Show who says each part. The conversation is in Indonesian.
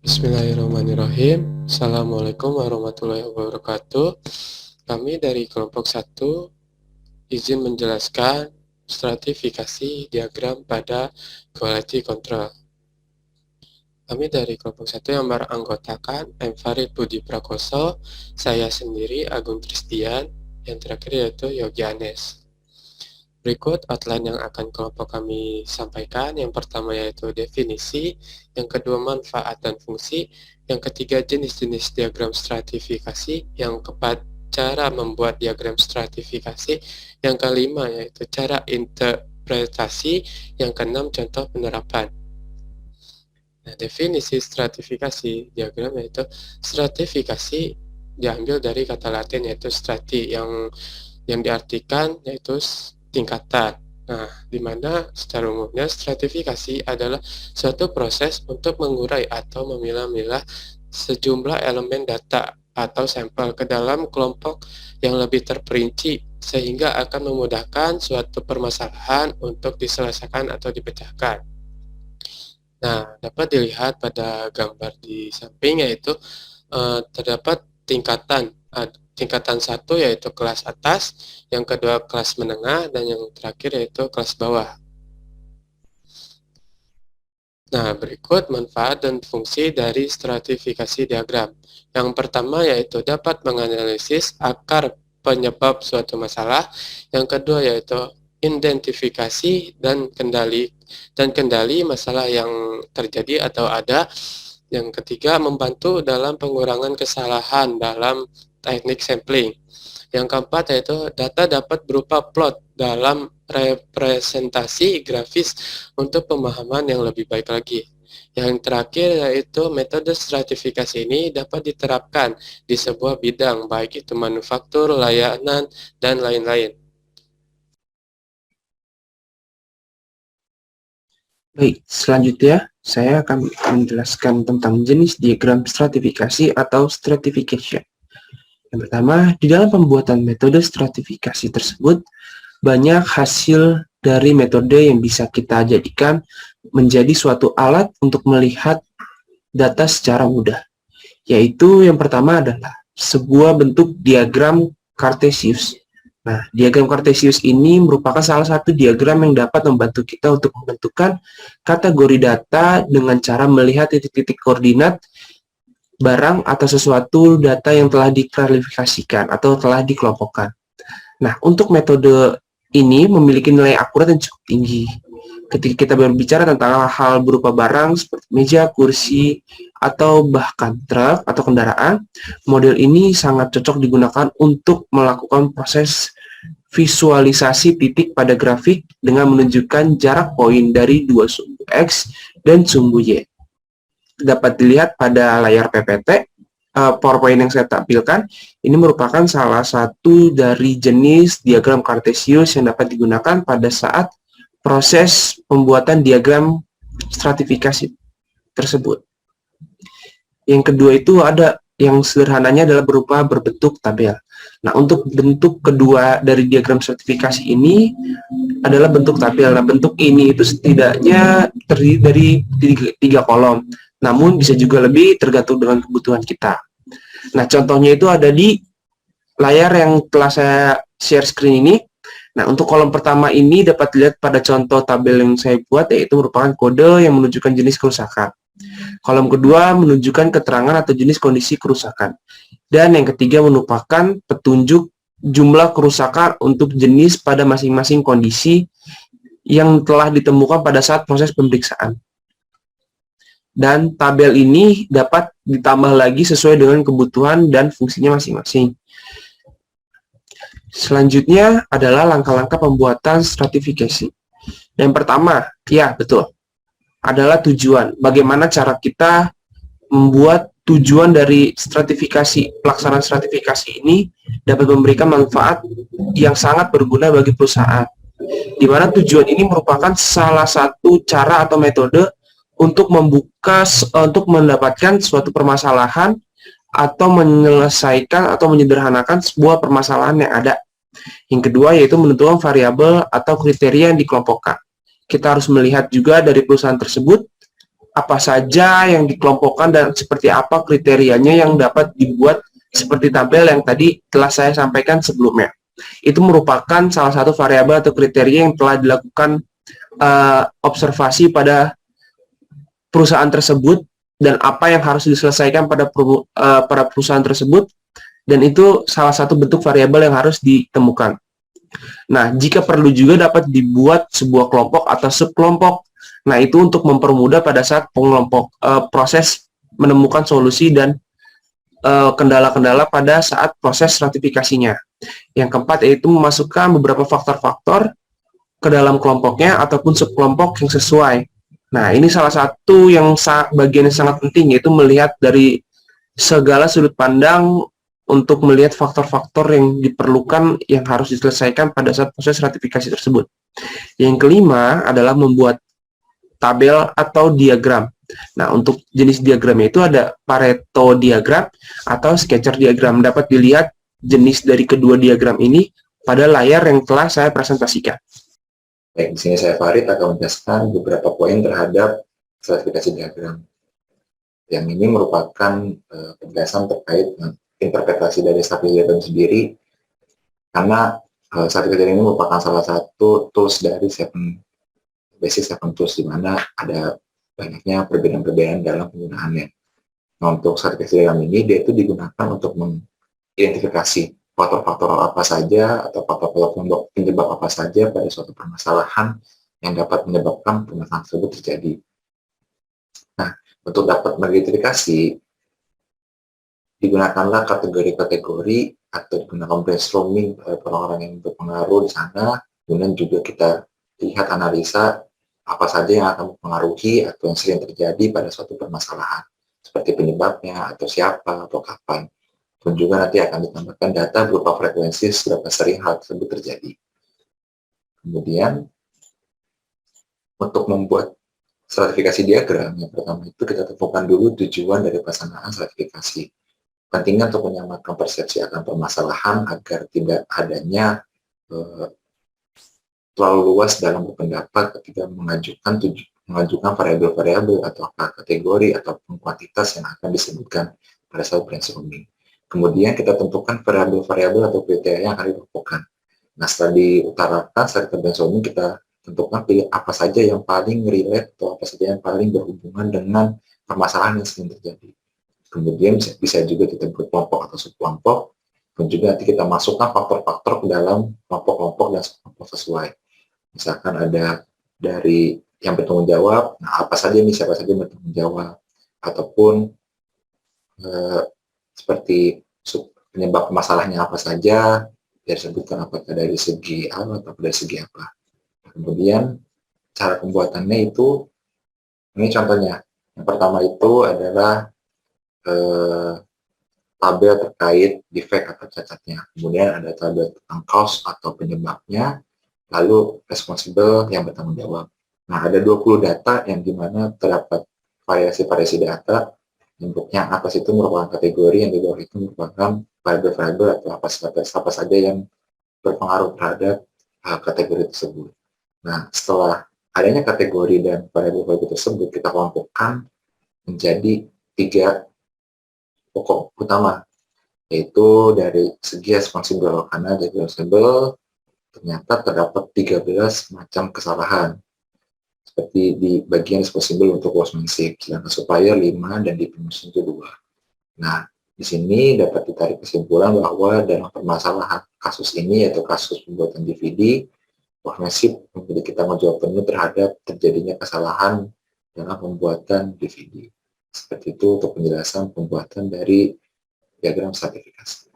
Speaker 1: Bismillahirrahmanirrahim. Assalamualaikum warahmatullahi wabarakatuh. Kami dari kelompok 1 izin menjelaskan stratifikasi diagram pada quality control. Kami dari kelompok 1 yang beranggotakan M. Farid Budi Prakoso, saya sendiri Agung Tristian, yang terakhir yaitu Yogi Anes. Berikut outline yang akan kelompok kami sampaikan. Yang pertama yaitu definisi, yang kedua manfaat dan fungsi, yang ketiga jenis-jenis diagram stratifikasi, yang keempat cara membuat diagram stratifikasi, yang kelima yaitu cara interpretasi, yang keenam contoh penerapan. Nah, definisi stratifikasi diagram yaitu stratifikasi diambil dari kata Latin yaitu strati yang diartikan yaitu tingkatan. Nah, di mana secara umumnya stratifikasi adalah suatu proses untuk mengurai atau memilah-milah sejumlah elemen data atau sampel ke dalam kelompok yang lebih terperinci sehingga akan memudahkan suatu permasalahan untuk diselesaikan atau dipecahkan. Nah, dapat dilihat pada gambar di samping yaitu terdapat tingkatan. Tingkatan 1 yaitu kelas atas, yang kedua kelas menengah, dan yang terakhir yaitu kelas bawah. Nah, berikut manfaat dan fungsi dari stratifikasi diagram. Yang pertama yaitu dapat menganalisis akar penyebab suatu masalah. Yang kedua yaitu identifikasi dan kendali masalah yang terjadi atau ada. Yang ketiga, membantu dalam pengurangan kesalahan dalam teknik sampling. Yang keempat yaitu data dapat berupa plot dalam representasi grafis untuk pemahaman yang lebih baik lagi. Yang terakhir yaitu metode stratifikasi ini dapat diterapkan di sebuah bidang, baik itu manufaktur, layanan, dan lain-lain.
Speaker 2: Baik, selanjutnya saya akan menjelaskan tentang jenis diagram stratifikasi atau stratification. Yang pertama, di dalam pembuatan metode stratifikasi tersebut, banyak hasil dari metode yang bisa kita jadikan menjadi suatu alat untuk melihat data secara mudah. Yaitu yang pertama adalah sebuah bentuk diagram Cartesius. Nah, diagram Cartesius ini merupakan salah satu diagram yang dapat membantu kita untuk menentukan kategori data dengan cara melihat titik-titik koordinat barang atau sesuatu data yang telah diklasifikasikan atau telah dikelompokkan. Nah, untuk metode ini memiliki nilai akurat yang cukup tinggi. Ketika kita berbicara tentang hal berupa barang seperti meja, kursi, atau bahkan truk atau kendaraan, model ini sangat cocok digunakan untuk melakukan proses visualisasi titik pada grafik dengan menunjukkan jarak poin dari dua sumbu X dan sumbu Y. Dapat dilihat pada layar PPT, PowerPoint yang saya tampilkan, ini merupakan salah satu dari jenis diagram Cartesius yang dapat digunakan pada saat proses pembuatan diagram stratifikasi tersebut. Yang kedua itu ada yang sederhananya adalah berupa berbentuk tabel. Nah, untuk bentuk kedua dari diagram stratifikasi ini adalah bentuk tabel. Nah, bentuk ini itu setidaknya terdiri dari tiga kolom. Namun bisa juga lebih tergantung dengan kebutuhan kita. Nah, contohnya itu ada di layar yang telah saya share screen ini. Nah, untuk kolom pertama ini dapat dilihat pada contoh tabel yang saya buat, yaitu merupakan kode yang menunjukkan jenis kerusakan. Kolom kedua menunjukkan keterangan atau jenis kondisi kerusakan. Dan yang ketiga merupakan petunjuk jumlah kerusakan untuk jenis pada masing-masing kondisi yang telah ditemukan pada saat proses pemeriksaan. Dan tabel ini dapat ditambah lagi sesuai dengan kebutuhan dan fungsinya masing-masing. Selanjutnya adalah langkah-langkah pembuatan stratifikasi. Yang pertama, ya betul, adalah tujuan. Bagaimana cara kita membuat tujuan dari stratifikasi, pelaksanaan stratifikasi ini dapat memberikan manfaat yang sangat berguna bagi perusahaan. Di mana tujuan ini merupakan salah satu cara atau metode untuk mendapatkan suatu permasalahan atau menyelesaikan atau menyederhanakan sebuah permasalahan yang ada. Yang kedua yaitu menentukan variabel atau kriteria yang dikelompokkan. Kita harus melihat juga dari perusahaan tersebut apa saja yang dikelompokkan dan seperti apa kriterianya yang dapat dibuat seperti tabel yang tadi telah saya sampaikan sebelumnya. Itu merupakan salah satu variabel atau kriteria yang telah dilakukan observasi pada perusahaan tersebut dan apa yang harus diselesaikan pada perusahaan tersebut, dan itu salah satu bentuk variabel yang harus ditemukan. Nah, jika perlu juga dapat dibuat sebuah kelompok atau subkelompok. Nah, itu untuk mempermudah pada saat proses menemukan solusi dan kendala-kendala pada saat proses stratifikasinya. Yang keempat yaitu memasukkan beberapa faktor-faktor ke dalam kelompoknya ataupun subkelompok yang sesuai. Nah, ini salah satu yang bagian yang sangat penting, yaitu melihat dari segala sudut pandang untuk melihat faktor-faktor yang diperlukan yang harus diselesaikan pada saat proses ratifikasi tersebut. Yang kelima adalah membuat tabel atau diagram. Nah, untuk jenis diagramnya itu ada Pareto diagram atau scatter diagram. Dapat dilihat jenis dari kedua diagram ini pada layar yang telah saya presentasikan.
Speaker 3: Baik, di sini saya Farid akan menjelaskan beberapa poin terhadap stratifikasi diagram. Yang ini merupakan penjelasan terkait dengan interpretasi dari stratifikasi diagram sendiri, karena stratifikasi ini merupakan salah satu tools dari basic 7 tools, di mana ada banyaknya perbedaan-perbedaan dalam penggunaannya. Nah, untuk stratifikasi diagram ini, dia itu digunakan untuk mengidentifikasi faktor-faktor apa saja atau faktor-faktor penyebab apa saja pada suatu permasalahan yang dapat menyebabkan permasalahan tersebut terjadi. Nah, untuk dapat mengidentifikasi, digunakanlah kategori-kategori atau digunakan brainstorming orang-orang yang berpengaruh di sana. Kemudian juga kita lihat analisa apa saja yang akan mempengaruhi atau yang sering terjadi pada suatu permasalahan, seperti penyebabnya, atau siapa, atau kapan. Dan juga nanti akan ditambahkan data berupa frekuensi seberapa sering hal tersebut terjadi. Kemudian, untuk membuat stratifikasi diagram, yang pertama itu kita tentukan dulu tujuan dari pelaksanaan stratifikasi. Pentingnya untuk menyamakan persepsi akan permasalahan agar tidak adanya terlalu luas dalam berpendapat ketika mengajukan variabel-variabel atau kategori ataupun kuantitas yang akan disebutkan pada saat brainstorming. Kemudian kita tentukan variabel-variabel atau kriteria yang akan ditentukan. Nah, setelah diutarakan, setelah kita brainstorming, kita tentukan pilih apa saja yang paling relate atau apa saja yang paling berhubungan dengan permasalahan yang sering terjadi. Kemudian bisa juga kita berkelompok atau subkelompok, dan juga nanti kita masukkan faktor-faktor ke dalam kelompok-kelompok dan subkelompok sesuai. Misalkan ada dari yang bertanggung jawab, nah apa saja nih, siapa saja yang bertanggung jawab, ataupun seperti penyebab masalahnya apa saja, biar sebutkan apakah dari segi A atau dari segi apa. Kemudian cara pembuatannya itu, ini contohnya. Yang pertama itu adalah tabel terkait defect atau cacatnya. Kemudian ada tabel tentang cause atau penyebabnya, lalu responsible yang bertanggung jawab. Nah, ada 20 data yang dimana terdapat variasi-variasi data. Yang atas itu merupakan kategori, yang di bawah itu merupakan variabel-variabel atau apa saja yang berpengaruh terhadap kategori tersebut. Nah, setelah adanya kategori dan variabel-variabel tersebut, kita kelompokkan menjadi 3 pokok utama, yaitu dari segi responsible, karena dari responsible ternyata terdapat 13 macam kesalahan, seperti di bagian responsible untuk workmanship, sedangkan supplier 5 dan distribution itu 2. Nah, di sini dapat ditarik kesimpulan bahwa dalam permasalahan kasus ini, yaitu kasus pembuatan DVD, workmanship memiliki tanggung jawab penuh terhadap terjadinya kesalahan dalam pembuatan DVD. Seperti itu untuk penjelasan pembuatan dari diagram stratifikasi.